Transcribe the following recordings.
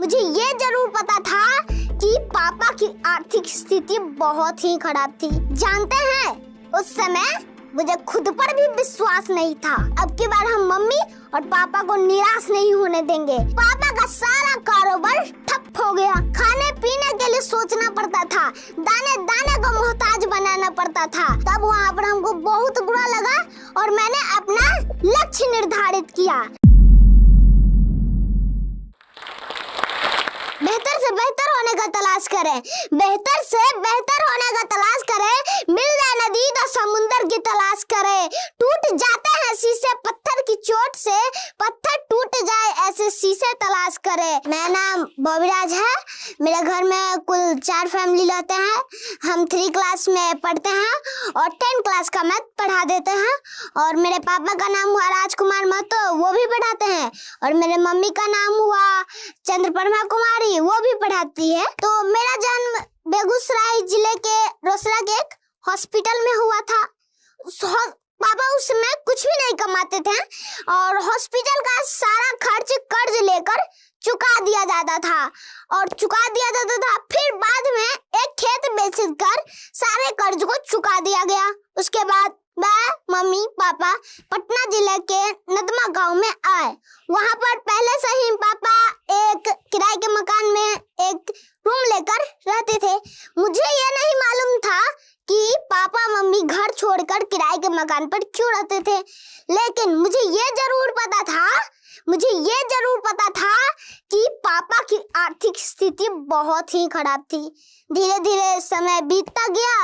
मुझे ये जरूर पता था कि पापा की आर्थिक स्थिति बहुत ही खराब थी। जानते हैं, उस समय मुझे खुद पर भी विश्वास नहीं था। अब की बार हम मम्मी और पापा को निराश नहीं होने देंगे। पापा का सारा कारोबार ठप हो गया। खाने पीने के लिए सोचना पड़ता था, दाने दाने को मोहताज बनाना पड़ता था। तब वहाँ पर हमको बहुत बुरा लगा और मैंने अपना लक्ष्य निर्धारित किया। बेहतर से बेहतर होने का तलाश करें, बेहतर से बेहतर होने का तलाश करें। मिल जाए नदी तो समुंदर की तलाश करें। टूट जाते हैं शीशे पत्थर की चोट से, पत्थर टूट जाए ऐसे शीशे तलाश करें। मेरा नाम बॉबीराज है। मेरे घर में कुल 4 फैमिली रहते हैं। हम 3 क्लास में पढ़ते हैं और 10 क्लास का मैथ पढ़ा देते हैं। और मेरे पापा का नाम हुआ राजकुमार महतो, वो भी पढ़ाते हैं। और मेरे मम्मी का नाम हुआ चंद्रप्रमा कुमारी, वो भी पढ़ाती है। तो मेरा जन्म बेगूसराय जिले के रोसड़ा के एक हॉस्पिटल में हुआ था। पापा उस समय कुछ भी नहीं कमाते थे और हॉस्पिटल का सारा खर्च कर्ज लेकर चुका दिया जाता था फिर बाद में एक खेत बेचकर सारे कर्ज को चुका दिया गया। उसके बाद मैं, मम्मी, पापा पटना जिले के नदमा गांव में आए। वहां पर पहले से ही पापा एक किराए के मकान में एक रूम लेकर रहते थे। मुझे ये नहीं मालूम था कि पापा मम्मी घर छोड़कर किराए के मकान पर क्यों रहते थे, लेकिन मुझे ये जरूर पता था कि पापा की आर्थिक स्थिति बहुत ही खराब थी। धीरे धीरे समय बीतता गया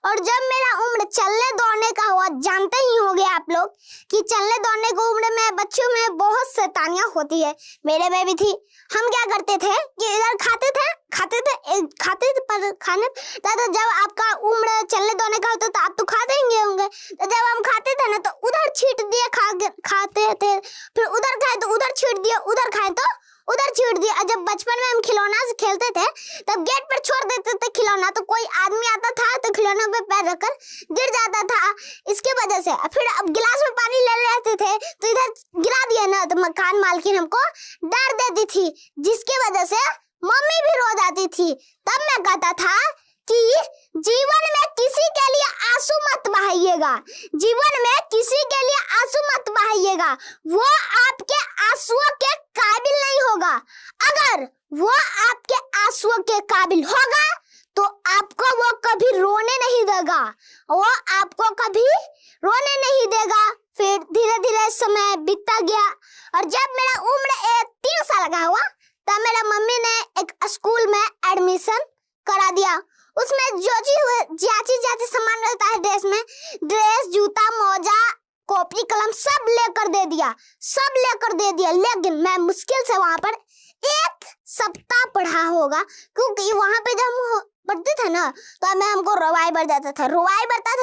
और जब मेरा उम्र चलने दौड़ने का हुआ, जानते ही होंगे आप लोग कि चलने दौड़ने की उम्र में बच्चों में बहुत शैतानियां होती है। मेरे में भी थी। हम क्या करते थे कि इधर खाते थे पर खाने तो जब आपका उम्र चलने दौड़ने का होता तो आप तो खाते ही होंगे। तो जब हम खाते थे ना तो उधर छीट दिए खाते थे, फिर उधर खाए तो उधर छीट दिए, उधर खाए तो उधर छीट दिया। जब बचपन में हम खिलौना से खेलते थे तब गेट पर छोड़ देते थे खिलौना, तो कोई आदमी आता था तो खिलौना पे पैर रखकर गिर जाता था। इसके वजह से फिर अब गिलास में पानी ले लेते थे तो इधर गिरा दिया ना तो मकान मालकिन हमको डांट देती थी, जिसकी वजह से मम्मी भी रो जाती थी। तब मैं कहता था कि जीवन में किसी के लिए आंसू मत बहाइएगा, जीवन में किसी के लिए आंसू मत बहाइएगा। वो आपके आंसुओं के काबिल नहीं होगा। अगर वो आपके आंसुओं के काबिल होगा तो आपको वो कभी रोने नहीं देगा, फिर धीरे धीरे समय बीतता गया और जब मेरा उम्र 3 साल का हुआ तब मेरा मम्मी ने एक स्कूल में एडमिशन करा दिया। उसमें जाची सामान रहता है ड्रेस में, ड्रेस, जूता, मोजा, कॉपी, कलम सब लेकर दे दिया। लेकिन मैं मुश्किल से वहां पर 1 सप्ताह पढ़ा होगा, क्योंकि वहां पे जब हम पढ़ते थे ना तो हमको रोवाई बढ़ जाता था।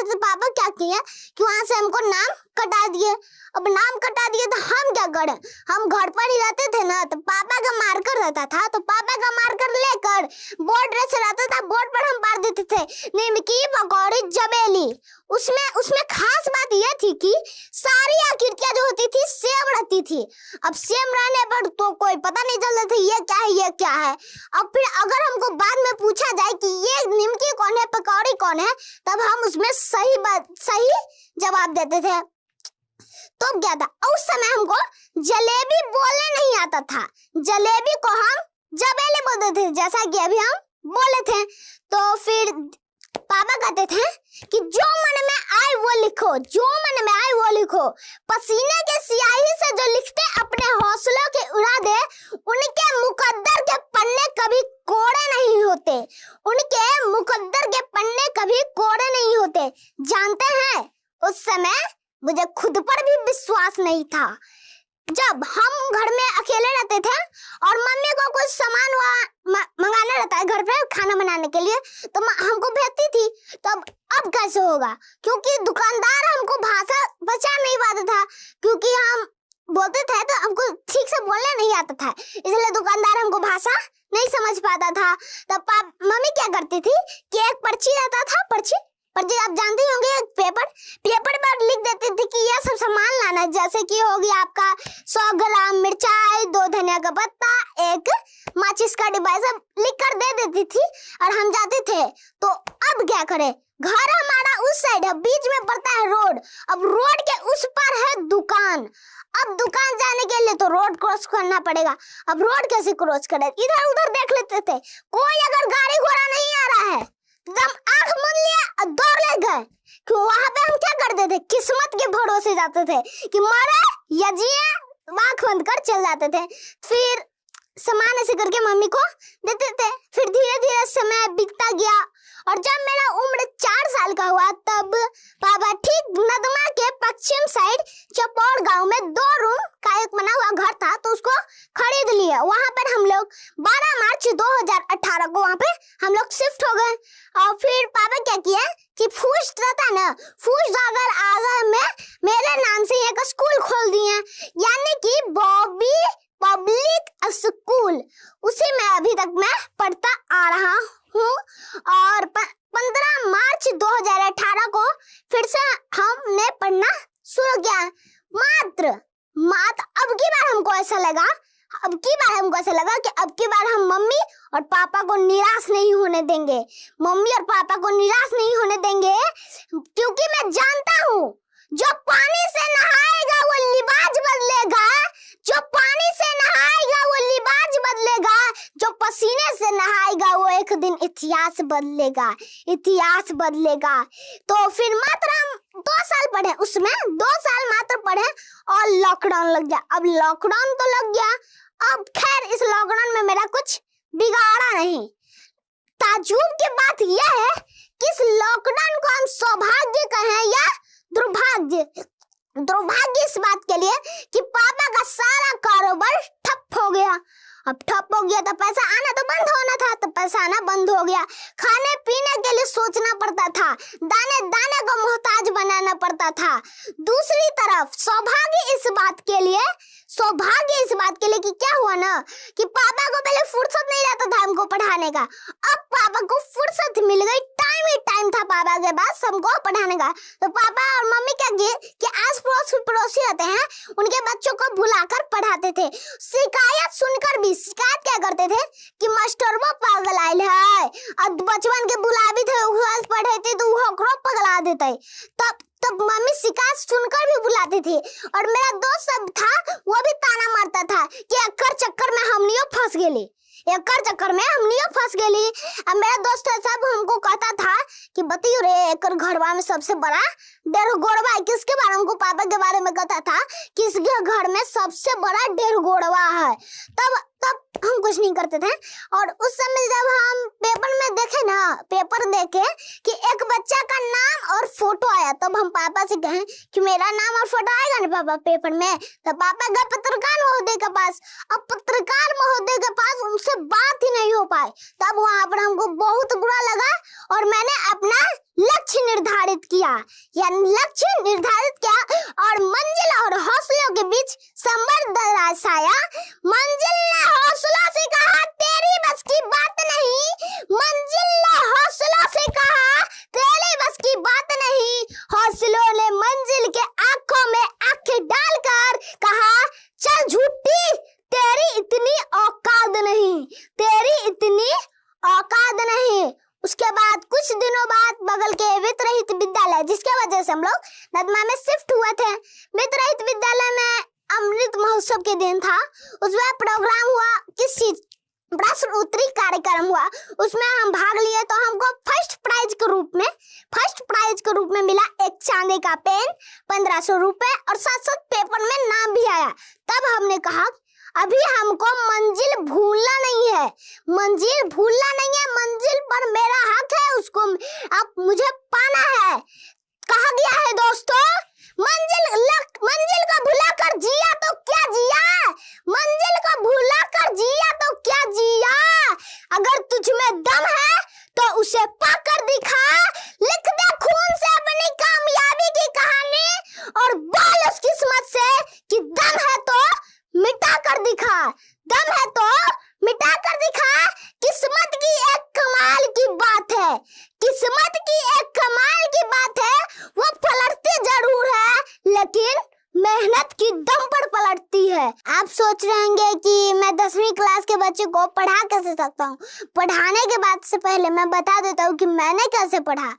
तो पापा क्या किए कि वहां से हमको नाम कटा दिए। अब नाम कटा दिए तो हम क्या करें, हम घर पर ही रहते थे ना, तो पापा का मार्कर रहता था तो पापा का मार्कर लेकर बोर्ड से रहता था, बोर्ड पर हम मार देते थे निमकी, पकौड़ी, जबेली। उसमें खास बात यह थी कि सारी आकृतियां जो होती थी सेम रहती थी। अब सेम रहने पर तो कोई पता नहीं चलता था ये क्या है। अब फिर अगर हमको बाद में पूछा जाए कि ये निमकी कौन है, पकौड़ी कौन है, तब हम उसमें सही जवाब देते थे। तो क्या था, उस समय हमको जलेबी बोलने नहीं आता था। जलेबी को हम जबेली बोलते थे, जैसा कि अभी हम बोले थे। तो फिर पापा कहते थे कि जो मन में आए वो लिखो, पसीने के स्याही से जो लिखते अपने हौसलों के उड़ा दे, उनके मुकद्दर के पन्ने कभी कोरे नहीं होते। जानते हैं, उस समय मुझे खुद पर भी विश्वास नहीं था। जब हम घर में अकेले रहते थे और मम्मी को कुछ सामान मंगाना रहता है घर पे खाना बनाने के लिए तो हमको भेजती थी। तो अब कैसे होगा, क्योंकि दुकानदार हमको भाषा बचा नहीं पाता था, क्योंकि हम बोलते थे तो हमको ठीक से बोलना नहीं आता था, इसलिए दुकानदार हमको भाषा नहीं समझ पाता था। तब मम्मी क्या करती थी कि एक पर्ची रहता था, पर्ची पर जी आप जानती होंगे पेपर पर लिख देती थी कि ये सब सामान लाना है, जैसे कि हो गया आपका 100 ग्राम मिर्चाई, 2 धनिया का पत्ता, 1 माचिस का डिब्बा, सब लिख कर दे देती थी और हम जाते थे। तो अब क्या करें, घर हमारा उस साइड है, बीच में पड़ता है रोड, अब रोड के उस पर है दुकान। अब दुकान जाने के लिए तो रोड क्रॉस करना पड़ेगा। अब रोड कैसे क्रॉस करें, इधर उधर देख लेते थे, कोई अगर गाड़ी घोड़ा नहीं आ रहा है एकदम आंख मूंद लिया और दौड़ ले गए। कि वहां पे हम क्या करते थे, किस्मत के भरोसे जाते थे कि मरे या जिए, आंख बंद कर चल जाते थे। फिर सामान ऐसे करके मम्मी को देते थे। फिर धीरे धीरे समय बीतता गया और जब मेरा उम्र 4 साल का हुआ तब पापा ठीक नदमा के पश्चिम साइड चपौड़ गांव में 2 रूम का एक बना हुआ घर था, तो उसको खरीद लिया। वहां पर हम लोग 12 मार्च 2018 को वहां पे हम लोग शिफ्ट हो गए। और फिर पापा क्या किया कि फूस रहता ना, फूस जाकर आगे में मेरे नाम से एक स्कूल खोल दिए, यानी कि बॉबी पब्लिक स्कूल। उसी में अभी तक मैं पढ़ता आ रहा हूँ। और 15 मार्च 2018 को फिर से हमने पढ़ना शुरू किया। मात्र अब की बार हमको ऐसा लगा कि अब की बार हम मम्मी और पापा को निराश नहीं होने देंगे। क्योंकि मैं जानता हूँ जो पानी से नहाएगा वो लिबाज बदलेगा, जो पानी से नहाएगा वो लिबाज बदलेगा, जो पसीने से नहाएगा वो एक दिन इतिहास बदलेगा। तो फिर मात्र हम 2 साल पढ़े, उसमें 2 साल मात्र पढ़े और लॉकडाउन लग गया। अब लॉकडाउन तो लग गया, अब खैर इस लॉकडाउन में मेरा कुछ बिगाड़ा नहीं। ताज्जुब की बात यह है कि इस लॉकडाउन को हम सौभाग्य कहें या दुर्भाग्य इस बात के लिए कि पापा का सारा कारोबार ठप हो गया। अब ठप हो गया तो पैसा आना तो बंद होना था, तो पैसा आना बंद हो गया। खाने पीने के लिए सोचना पड़ता था, दाने दाने को मोहताज बनाना पड़ता था। दूसरी तरफ सौभाग्य इस बात के लिए कि क्या हुआ ना कि पापा को पहले फुर्सत नहीं रहता था हमको पढ़ाने का, अब पापा को फुर्सत मिल गई, टाइम था पापा के पास हमको पढ़ाने का। तो पापा और मम्मी क्या किए कि आस पड़ोसी रहते हैं उनके बच्चों को बुलाकर पढ़ाते थे। शिकायत क्या करते थे कि मास्टरवा पागल आयल है, अब बचपन के बुलावी थे पढ़े थे तो वो पगला देते। तब मम्मी शिकायत सुनकर भी बुलाती थी। और मेरा दोस्त सब था वो भी ताना मारता था कि एकर चक्कर में हमनियो फंस गेली। अब मेरा दोस्त सब हमको कहता था कि बतियो रे एकर घरवा में सबसे बड़ा डेढ़गोड़वा है। किसके बारे में, हमको पापा के बारे में कहता था किसके घर में सबसे बड़ा डेढ़गोड़वा है। तब हम कुछ नहीं करते थे। और उस समय जब हम पेपर देखे कि एक बच्चा का नाम और फोटो आया, तब हम पापा से कहे कि मेरा नाम और फोटो आएगा ना पापा पेपर में। तो पापा गए पत्रकार महोदय के पास। अब पत्रकार महोदय के पास उनसे बात ही नहीं हो पाए। तब वहां पर हमको बहुत बुरा लगा और मैंने अपना लक्ष्य निर्धारित किया और मंजिल और हौसलों के बीच संबंध दर्शाया। मंजिल ने हौसलों से कहा तेरी बस की बात नहीं, मंजिल ने हौसलों से कहा तेरी बस की बात नहीं। हौसलों ने मंजिल के आंखों में आंखें डालकर कहा चल झूठी, तेरी इतनी औकात नहीं। उसके बाद कुछ दिनों बाद बगल के वित्त-रहित विद्यालय, जिसके वजह से हम लोग नदमा में शिफ्ट हुए थे, वित्त-रहित विद्यालय में अमृत महोत्सव के दिन था। उसमें प्रोग्राम हुआ, किस चीज प्रश्न उत्तरी कार्यक्रम हुआ, उसमें हम भाग लिए। तो हमको फर्स्ट प्राइज के रूप में मिला एक चांदी का पेन, 1500 रुपए और साथ पेपर में नाम भी आया। तब हमने कहा अभी हमको मंजिल भूलना नहीं है, मंजिल पर मेरा हक है, उसको अब मुझे पाना है। कहा गया है दोस्तों, मंजिल को भुलाकर जिया तो क्या जिया, अगर तुझ में दम है तो उसे पाकर दिखा। लिख दे खून से अपनी कामयाबी की कहानी और बोल उस किस्मत से कि दम है तो मिटा कर दिखा, किस्मत की एक कमाल की बात है। आप सोच रहे होंगे कि मैं 10वीं क्लास के बच्चे को पढ़ा कैसे सकता हूँ। पढ़ाने के बाद से पहले मैं बता देता हूँ कि मैंने कैसे पढ़ा।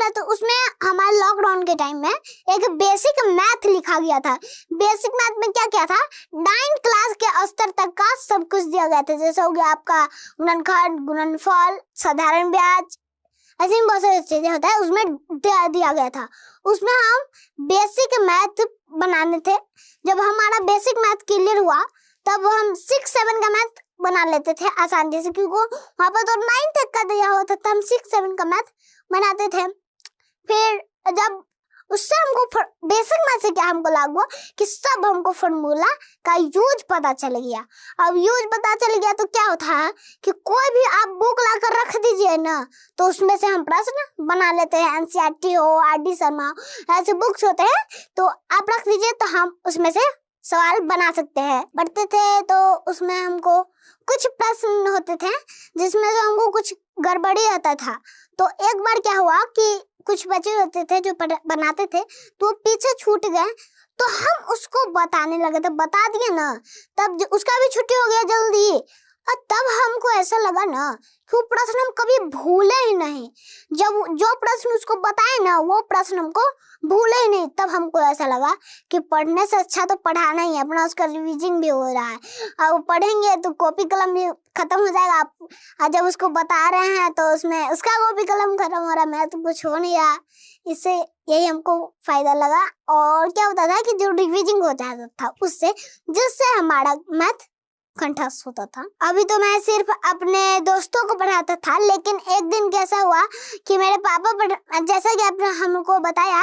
तो उसमें हमारे लॉकडाउन के टाइम में एक बेसिक मैथ लिखा गया था। बेसिक मैथ में क्या क्या था, 9 क्लास के स्तर तक का सब कुछ दिया गया था। जैसे हो गया आपका गुणनखंड, गुणनफल, साधारण ब्याज, ऐसी बहुत सारी चीजें होता है, उसमें दिया गया था। उसमें हम बेसिक मैथ बनाने थे। जब हमारा बेसिक मैथ क्लियर हुआ तब हम 6-7 का मैथ बना लेते थे आसानी से, क्योंकि वहां पर तो 9 तक का दिया हुआ था, तो हम 6-7 का मैथ बनाते थे। फिर जब उससे हमको बेसिक मैथ से क्या हमको लागू हुआ कि सब हमको फॉर्मूला का यूज पता चल गया। अब यूज पता चल गया तो क्या होता है कि कोई भी आप बुक लाकर रख दीजिए ना, तो उसमें से हम प्रश्न बना लेते हैं। एनसीईआरटी हो, आरडी शर्मा, ऐसे बुक्स होते हैं, तो आप रख दीजिए तो हम उसमें से सवाल बना सकते हैं। पढ़ते थे तो उसमें हमको कुछ प्रश्न होते थे जिसमें से हमको कुछ गड़बड़ी आता था। तो एक बार क्या हुआ कि कुछ बच्चे होते थे जो बनाते थे, तो पीछे छूट गए, तो हम उसको बताने लगे थे, बता दिए ना, तब उसका भी छुट्टी हो गया जल्दी। और तब हमको ऐसा लगा ना कि वो प्रश्न हम कभी भूले ही नहीं। जब जो प्रश्न उसको बताए ना, वो प्रश्न हमको भूले ही नहीं। तब हमको ऐसा लगा कि पढ़ने से अच्छा तो पढ़ाना ही है अपना, उसका रिवीजन भी हो रहा है। अब पढ़ेंगे तो कॉपी कलम भी खत्म हो जाएगा। आप जब उसको बता रहे हैं तो उसमें उसका कॉपी कलम खत्म हो रहा है, मैं तो कुछ हो नहीं रहा। इससे यही हमको फायदा लगा। और क्या होता था कि जो रिवीजन हो जाता था उससे, जिससे हमारा मैथ कंठस्थ होता था। अभी तो मैं सिर्फ अपने दोस्तों को पढ़ाता था, लेकिन एक दिन कैसा हुआ कि मेरे पापा जैसा कि आपने हमको बताया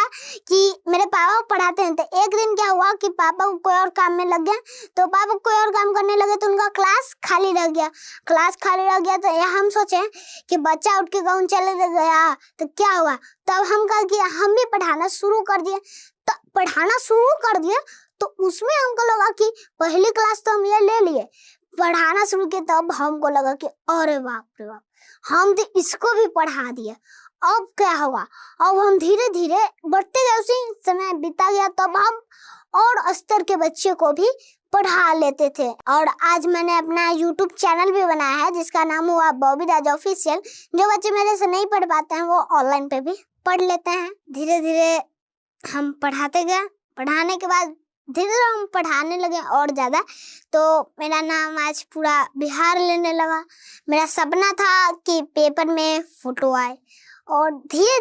कि मेरे पापा पढ़ाते हैं, तो एक दिन क्या हुआ कि पापा को कोई और काम में लग गया, तो पापा कोई और काम करने लगे तो उनका क्लास खाली रह गया। तो यह हम सोचे कि बच्चा उठ के गाँव चले गया तो क्या हुआ। तब हम कहा कि हम भी पढ़ाना शुरू कर दिए। तो उसमें हमको लगा कि पहली क्लास तो हम ये ले लिए, पढ़ाना शुरू किया, तब हमको लगा कि अरे बाप रे बाप, हम तो इसको भी पढ़ा दिए। अब क्या हुआ, अब हम धीरे धीरे बढ़ते गए, उसी समय बीता गया, तब हम और स्तर के बच्चे को भी पढ़ा लेते थे। और आज मैंने अपना YouTube चैनल भी बनाया है जिसका नाम हुआ बॉबी राज ऑफिशियल। जो बच्चे मेरे से नहीं पढ़ पाते हैं वो ऑनलाइन पे भी पढ़ लेते हैं। धीरे धीरे हम पढ़ाते गए, पढ़ाने के बाद धीरे हम पढ़ाने लगे और ज़्यादा, तो मेरा नाम आज पूरा बिहार लेने लगा। मेरा सपना था कि पेपर में फोटो आए, और धीरे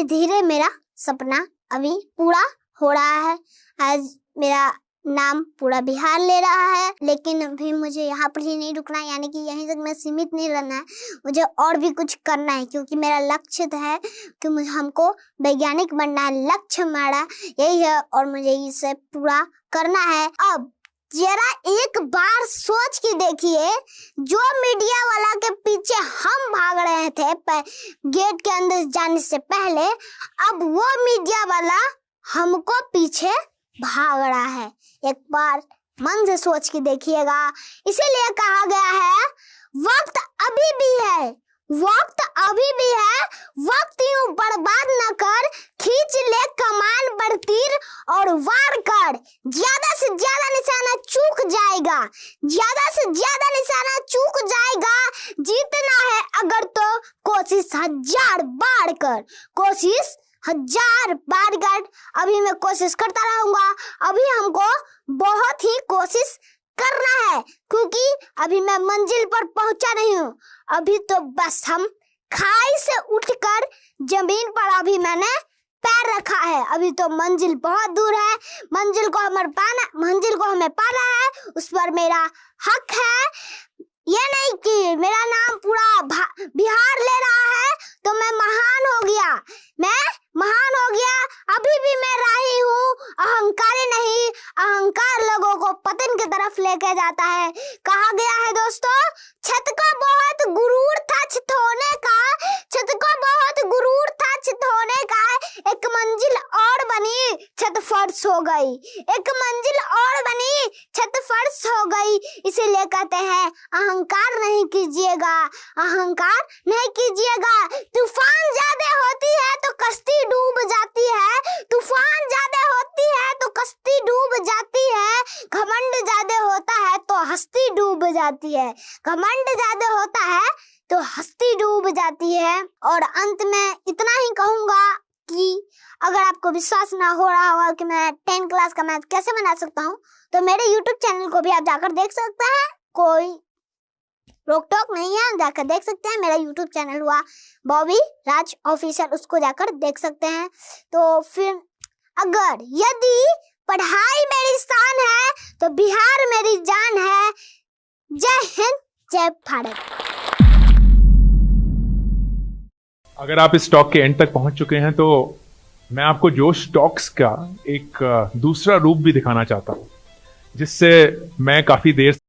धीरे मेरा सपना अभी पूरा हो रहा है। आज मेरा नाम पूरा बिहार ले रहा है, लेकिन अभी मुझे यहाँ पर ही नहीं रुकना है, यानी कि यहीं तक मैं सीमित नहीं रहना है, मुझे और भी कुछ करना है, क्योंकि मेरा लक्ष्य है कि हमको वैज्ञानिक बनना है। लक्ष्य हमारा यही है और मुझे इसे पूरा करना है। अब जरा एक बार सोच के देखिए, जो मीडिया वाला के पीछे हम भाग रहे थे गेट के अंदर जाने से पहले, अब वो मीडिया वाला हमको पीछे भाग रहा है। एक बार मन से सोच के देखिएगा। इसीलिए कहा गया है वक्त अभी भी है, वक्त यूं बर्बाद न कर, खींच ले कमान पर तीर और वार कर। ज्यादा से ज्यादा निशाना चूक जाएगा, जीतना है अगर तो कोशिश 1000 बार कर। अभी मैं कोशिश करता रहूंगा। अभी हमको बहुत ही कोशिश करना है, क्योंकि अभी मैं मंजिल पर पहुंचा नहीं हूँ। अभी तो बस हम खाई से उठकर जमीन पर अभी मैंने पैर रखा है। अभी तो मंजिल बहुत दूर है, मंजिल को हमें पाना है, उस पर मेरा हक है। ये नहीं कि मेरा नाम पूरा बिहार ले रहा है तो मैं महान हो गया। अभी भी मैं राही हूँ, अहंकारी नहीं। अहंकार लोगों को पतन की तरफ लेके जाता है। कहा गया है दोस्तों, छत को बहुत गुरूर था छित होने का, एक मंजिल और बनी छत फर्श हो गई। इसीलिए कहते हैं अहंकार नहीं कीजिएगा। तूफान ज्यादा होती है तो कश्ती डूब जाती है, मस्ती डूब जाती है, घमंड ज्यादा होता है तो हस्ती डूब जाती है, घमंड ज्यादा होता है तो हस्ती डूब जाती है। और अंत में इतना ही कहूंगा कि अगर आपको विश्वास ना हो रहा होगा कि मैं 10 क्लास का मैथ कैसे बना सकता हूँ, तो मेरे YouTube चैनल को भी आप जाकर देख सकते हैं, कोई रोक टोक नहीं है, जाकर देख सकते हैं। मेरा YouTube चैनल हुआ बॉबी राज ऑफिशियल, उसको जाकर देख सकते हैं। तो फिर अगर यदि पढ़ाई मेरी शान है तो बिहार मेरी जान है। जय हिंद, जय भारत। अगर आप इस टॉक के एंड तक पहुंच चुके हैं तो मैं आपको जोश टॉक्स का एक दूसरा रूप भी दिखाना चाहता हूं, जिससे मैं काफी देर